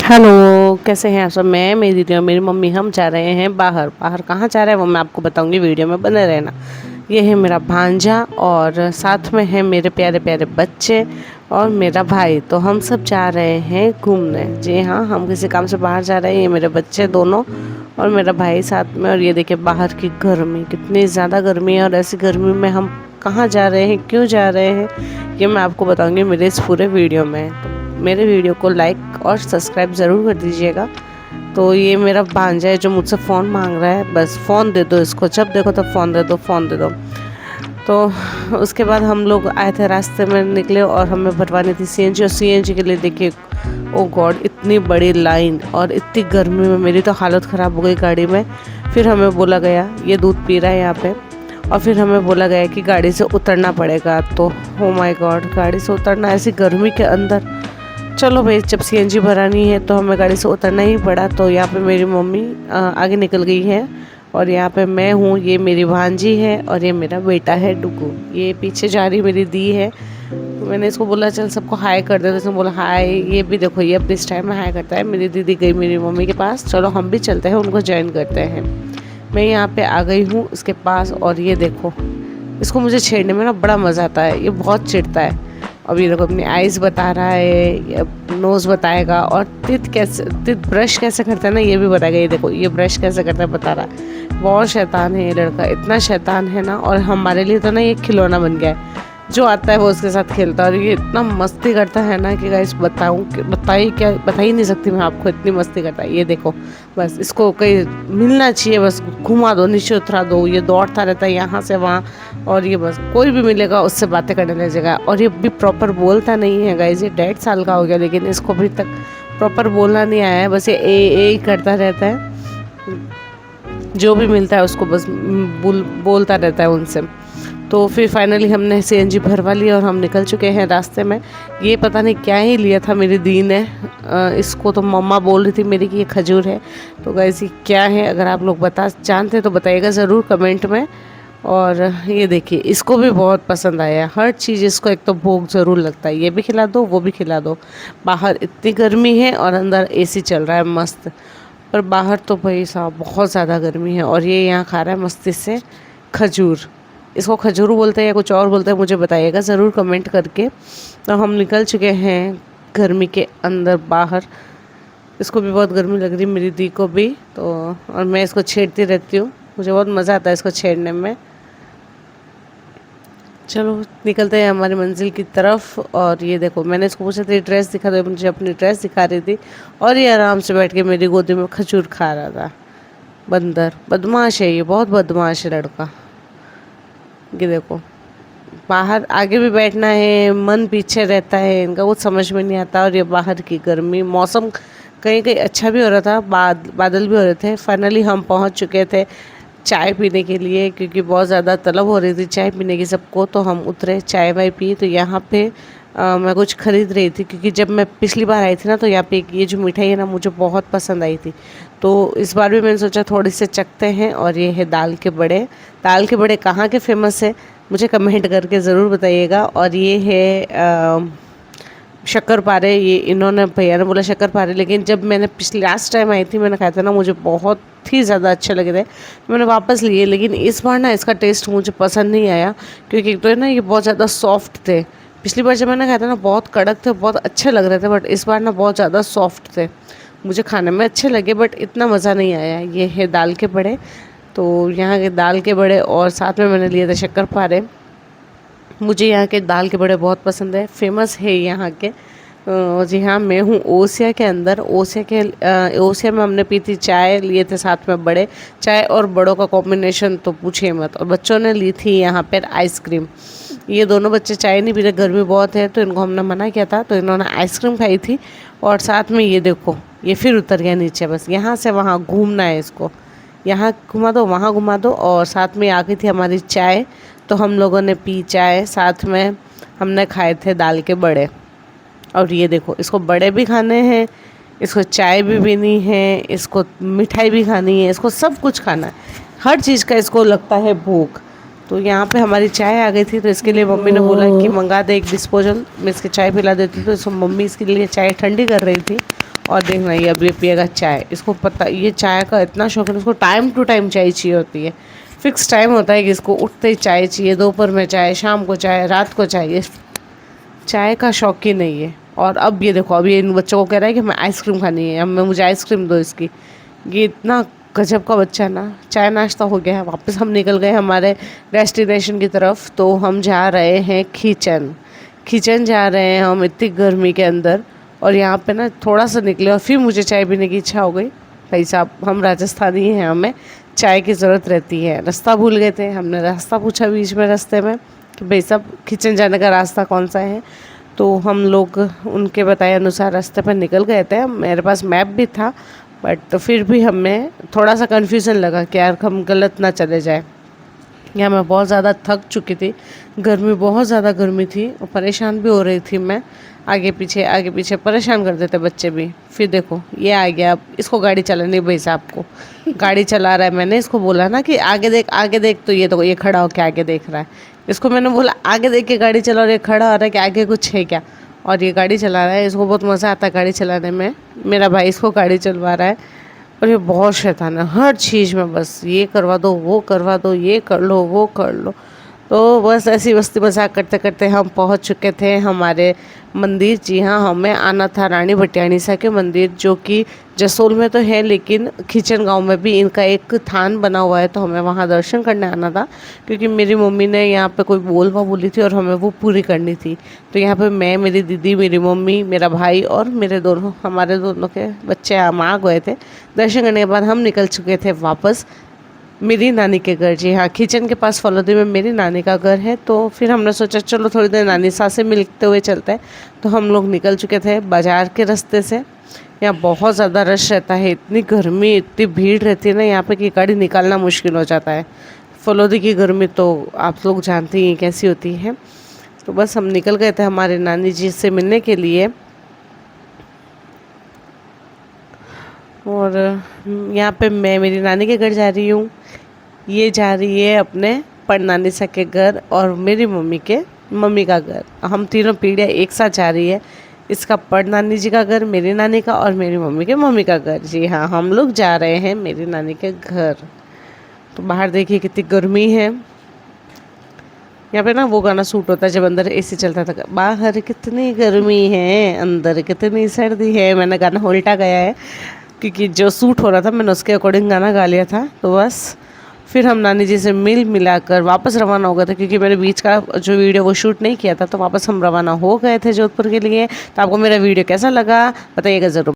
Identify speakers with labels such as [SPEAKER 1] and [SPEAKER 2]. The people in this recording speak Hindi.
[SPEAKER 1] हेलो, कैसे हैं आप सब। मैं मेरी दीदी और मेरी मम्मी हम जा रहे हैं बाहर। बाहर कहाँ जा रहे हैं वो मैं आपको बताऊंगी, वीडियो में बने रहना। ये है मेरा भांजा और साथ में है मेरे प्यारे प्यारे बच्चे और मेरा भाई। तो हम सब जा रहे हैं घूमने। जी हाँ, हम किसी काम से बाहर जा रहे हैं। ये मेरे बच्चे दोनों और मेरा भाई साथ में। और ये देखिए बाहर की गर्मी, कितनी ज़्यादा गर्मी है। और ऐसी गर्मी में हम कहाँ जा रहे हैं, क्यों जा रहे हैं, ये मैं आपको बताऊंगी मेरे इस पूरे वीडियो में। तो मेरे वीडियो को लाइक और सब्सक्राइब ज़रूर कर दीजिएगा। तो ये मेरा भांजा है जो मुझसे फ़ोन मांग रहा है, बस फ़ोन दे दो इसको, जब देखो तो फ़ोन दे दो, फ़ोन दे दो। तो उसके बाद हम लोग आए थे, रास्ते में निकले और हमें भरवानी थी सीएनजी। और सीएनजी के लिए देखिए, ओ गॉड, इतनी बड़ी लाइन और इतनी गर्मी में मेरी तो हालत ख़राब हो गई गाड़ी में। फिर हमें बोला गया, ये दूध पी रहा है यहाँ पे, और फिर हमें बोला गया कि गाड़ी से उतरना पड़ेगा। तो ओ माय गॉड, गाड़ी से उतरना ऐसी गर्मी के अंदर। चलो भाई, जब सीएनजी भरानी है तो हमें गाड़ी से उतरना ही पड़ा। तो यहाँ पे मेरी मम्मी आगे निकल गई है और यहाँ पे मैं हूँ, ये मेरी भांजी है और ये मेरा बेटा है डुगू। ये पीछे जा रही मेरी दी है। तो मैंने इसको बोला चल सबको हाय कर दे, तो इसने बोला हाय। ये भी देखो, ये अब इस टाइम में हाय करता है। मेरी दीदी गई मेरी मम्मी के पास, चलो हम भी चलते हैं, उनको ज्वाइन करते हैं। मैं यहाँ पे आ गई हूँ उसके पास और ये देखो, इसको मुझे छेड़ने में ना बड़ा मज़ा आता है। ये बहुत चिढ़ता है। अब ये देखो अपनी आइज़ बता रहा है, नोज़ बताएगा, और तित ब्रश कैसे करता है ना ये भी बताएगा। ये देखो, ये ब्रश कैसे करता है बता रहा है। बहुत शैतान है ये लड़का, इतना शैतान है ना। और हमारे लिए तो ना ये खिलौना बन गया है, जो आता है वो उसके साथ खेलता है। और ये इतना मस्ती करता है ना कि गाइस बता ही नहीं सकती मैं आपको, इतनी मस्ती करता है। ये देखो, बस इसको कहीं मिलना चाहिए, बस घुमा दो, नीचे उतरा दो, ये दौड़ता रहता है यहाँ से वहाँ। और ये बस कोई भी मिलेगा उससे बातें करने लगेगा। और ये भी प्रॉपर बोलता नहीं है गाइस, ये 1.5 साल का हो गया लेकिन इसको अभी तक प्रॉपर बोलना नहीं आया है। बस ये ए ही करता रहता है, जो भी मिलता है उसको बस बोलता रहता है उनसे। तो फिर फाइनली हमने सीएनजी भरवा लिया और हम निकल चुके हैं रास्ते में। ये पता नहीं क्या ही लिया था मेरी दी ने, इसको तो मम्मा बोल रही थी मेरी कि ये खजूर है। तो गाइस ये क्या है, अगर आप लोग जानते तो बताइएगा ज़रूर कमेंट में। और ये देखिए, इसको भी बहुत पसंद आया हर चीज़। इसको एक तो भूख ज़रूर लगता है, ये भी खिला दो वो भी खिला दो। बाहर इतनी गर्मी है और अंदर एसी चल रहा है मस्त। पर बाहर तो भाई साहब बहुत ज़्यादा गर्मी है। और ये यहाँ खा रहा है मस्ती से खजूर। इसको खजूर बोलते हैं या कुछ और बोलते हैं, मुझे बताइएगा ज़रूर कमेंट करके। तो हम निकल चुके हैं गर्मी के अंदर बाहर। इसको भी बहुत गर्मी लग रही, मेरी दी को भी। तो और मैं इसको छेड़ती रहती हूँ, मुझे बहुत मज़ा आता है इसको छेड़ने में। चलो निकलते हैं हमारी मंजिल की तरफ। और ये देखो, मैंने इसको पूछा था ड्रेस दिखा दो, मुझे अपनी ड्रेस दिखा रही थी। और ये आराम से बैठ के मेरी गोदी में खजूर खा रहा था। बंदर बदमाश है, ये बहुत बदमाश है लड़का। ये देखो, बाहर आगे भी बैठना है, मन पीछे रहता है इनका, कुछ समझ में नहीं आता। और ये बाहर की गर्मी, मौसम कहीं कहीं अच्छा भी हो रहा था, बादल भी हो रहे थे। फाइनली हम पहुंच चुके थे चाय पीने के लिए, क्योंकि बहुत ज़्यादा तलब हो रही थी चाय पीने की सबको। तो हम उतरे, चाय वाय पी। तो यहाँ पे मैं कुछ ख़रीद रही थी, क्योंकि जब मैं पिछली बार आई थी ना तो यहाँ पे ये जो मिठाई है ना मुझे बहुत पसंद आई थी। तो इस बार भी मैंने सोचा थोड़ी से चखते हैं। और ये है दाल के बड़े। दाल के बड़े कहाँ के फेमस है मुझे कमेंट करके ज़रूर बताइएगा। और ये है शक्करपारे। ये इन्होंने, भैया ने बोला शक्करपारे, लेकिन जब मैंने पिछले लास्ट टाइम आई थी मैंने खाया था ना, मुझे बहुत ही ज़्यादा अच्छे लगे थे, मैंने वापस लिए। लेकिन इस बार ना इसका टेस्ट मुझे पसंद नहीं आया, क्योंकि एक तो है ना ये बहुत ज़्यादा सॉफ्ट थे। पिछली बार जब मैंने खाया था ना बहुत कड़क थे, बहुत अच्छे लग रहे थे, बट इस बार ना बहुत ज़्यादा सॉफ्ट थे। मुझे खाने में अच्छे लगे बट इतना मज़ा नहीं आया। ये है दाल के बड़े। तो यहाँ के दाल के बड़े और साथ में मैंने लिए थे शक्करपारे। मुझे यहाँ के दाल के बड़े बहुत पसंद है, फेमस है यहाँ के। जी हाँ, मैं हूँ ओसिया के अंदर। ओसिया में हमने पी थी चाय, लिए थे साथ में बड़े। चाय और बड़ों का कॉम्बिनेशन तो पूछिए मत। और बच्चों ने ली थी यहाँ पर आइसक्रीम। ये दोनों बच्चे चाय नहीं पी रहे, गर्मी बहुत है, तो इनको हमने मना किया था, तो इन्होंने आइसक्रीम खाई थी। और साथ में ये देखो, ये फिर उतर गया नीचे। बस यहाँ से वहाँ घूमना है इसको, यहाँ घुमा दो वहाँ घुमा दो। और साथ में आ गई थी हमारी चाय, तो हम लोगों ने पी चाय, साथ में हमने खाए थे दाल के बड़े। और ये देखो, इसको बड़े भी खाने हैं, इसको चाय भी पीनी है, इसको मिठाई भी खानी है, इसको सब कुछ खाना है। हर चीज़ का इसको लगता है भूख। तो यहाँ पे हमारी चाय आ गई थी, तो इसके लिए मम्मी ने बोला कि मंगा दे एक डिस्पोजल, मैं इसके चाय पिला देती। तो इसको मम्मी इसके लिए चाय ठंडी कर रही थी। और देखना ये अभी पिएगा चाय। इसको पता, ये चाय का इतना शौक है, इसको टाइम टू टाइम चाय चाहिए होती है। फिक्स टाइम होता है कि इसको उठते ही चाय चाहिए, दोपहर में चाय, शाम को चाय, रात को चाय। ये चाय का शौक ही नहीं है। और अब ये देखो, अभी इन बच्चों को कह रहा है कि मैं आइसक्रीम खानी है, अब मैं मुझे आइसक्रीम दो इसकी। ये इतना गजब का बच्चा ना। चाय नाश्ता हो गया है, वापस हम निकल गए हमारे डेस्टिनेशन की तरफ। तो हम जा रहे हैं खीचन। खीचन जा रहे हैं हम इतनी गर्मी के अंदर। और यहाँ पे ना थोड़ा सा निकले और फिर मुझे चाय पीने की इच्छा हो गई। भाई साहब, हम राजस्थानी हैं, हमें चाय की ज़रूरत रहती है। रास्ता भूल गए थे, हमने रास्ता पूछा बीच में रास्ते में कि भाई साहब खीचन जाने का रास्ता कौन सा है। तो हम लोग उनके बताए अनुसार रास्ते पर निकल गए थे। मेरे पास मैप भी था, बट फिर भी हमें थोड़ा सा कन्फ्यूज़न लगा कि यार हम गलत ना चले जाए। यहाँ मैं बहुत ज़्यादा थक चुकी थी, बहुत ज़्यादा गर्मी थी और परेशान भी हो रही थी मैं। आगे पीछे परेशान कर देते बच्चे भी। फिर देखो ये आ गया, अब इसको गाड़ी चलानी भाई साहब को। गाड़ी चला रहा है, मैंने इसको बोला ना कि आगे देख। तो ये खड़ा होकर आगे देख रहा है। इसको मैंने बोला आगे देख के गाड़ी चला, और ये खड़ा हो रहा है कि आगे कुछ है क्या। और ये गाड़ी चला रहा है, इसको बहुत मज़ा आता है गाड़ी चलाने में। मेरा भाई इसको गाड़ी चलवा रहा है और ये बहुत शैतान है हर चीज़ में, बस ये करवा दो, वो करवा दो, ये कर लो, वो कर लो। तो बस ऐसी मस्ती मजाक करते करते हम पहुंच चुके थे हमारे मंदिर। जी हाँ, हमें आना था रानी भटियाणी सा के मंदिर, जो कि जसोल में तो है लेकिन खीचन गांव में भी इनका एक थान बना हुआ है। तो हमें वहां दर्शन करने आना था, क्योंकि मेरी मम्मी ने यहाँ पे कोई बोली थी और हमें वो पूरी करनी थी। तो यहाँ पे मैं, मेरी दीदी, मेरी मम्मी, मेरा भाई और हमारे दोनों के बच्चे हम आ गए थे। दर्शन करने के बाद हम निकल चुके थे वापस मेरी नानी के घर। जी हाँ, खीचन के पास फलोदी में मेरी नानी का घर है। तो फिर हमने सोचा चलो थोड़ी देर नानी सास से मिलते हुए चलते हैं। तो हम लोग निकल चुके थे बाज़ार के रास्ते से। यहाँ बहुत ज़्यादा रश रहता है, इतनी गर्मी, इतनी भीड़ रहती है ना यहाँ पे कि गाड़ी निकालना मुश्किल हो जाता है। फलोदी की गर्मी तो आप लोग जानते ही कैसी होती है। तो बस हम निकल गए थे हमारे नानी जी से मिलने के लिए। और यहाँ पे मैं मेरी नानी के घर जा रही हूँ, ये जा रही है अपने परनानी सा के घर, और मेरी मम्मी का घर। हम तीनों पीढ़ियाँ एक साथ जा रही है। इसका परनानी जी का घर, मेरी नानी का, और मेरी मम्मी के मम्मी का घर। जी हाँ, हम लोग जा रहे हैं मेरी नानी के घर। तो बाहर देखिए कितनी गर्मी है। यहाँ पे ना वो गाना सूट होता है जब अंदर एसी चलता था, बाहर कितनी गर्मी है, अंदर कितनी सर्दी है। मैंने गाना उल्टा गाया है, क्योंकि जो सूट हो रहा था मैंने उसके अकॉर्डिंग गाना गा लिया था। तो बस फिर हम नानी जी से मिलाकर वापस रवाना हो गए थे, क्योंकि मैंने बीच का जो वीडियो वो शूट नहीं किया था। तो वापस हम रवाना हो गए थे जोधपुर के लिए। तो आपको मेरा वीडियो कैसा लगा बताइएगा ज़रूर।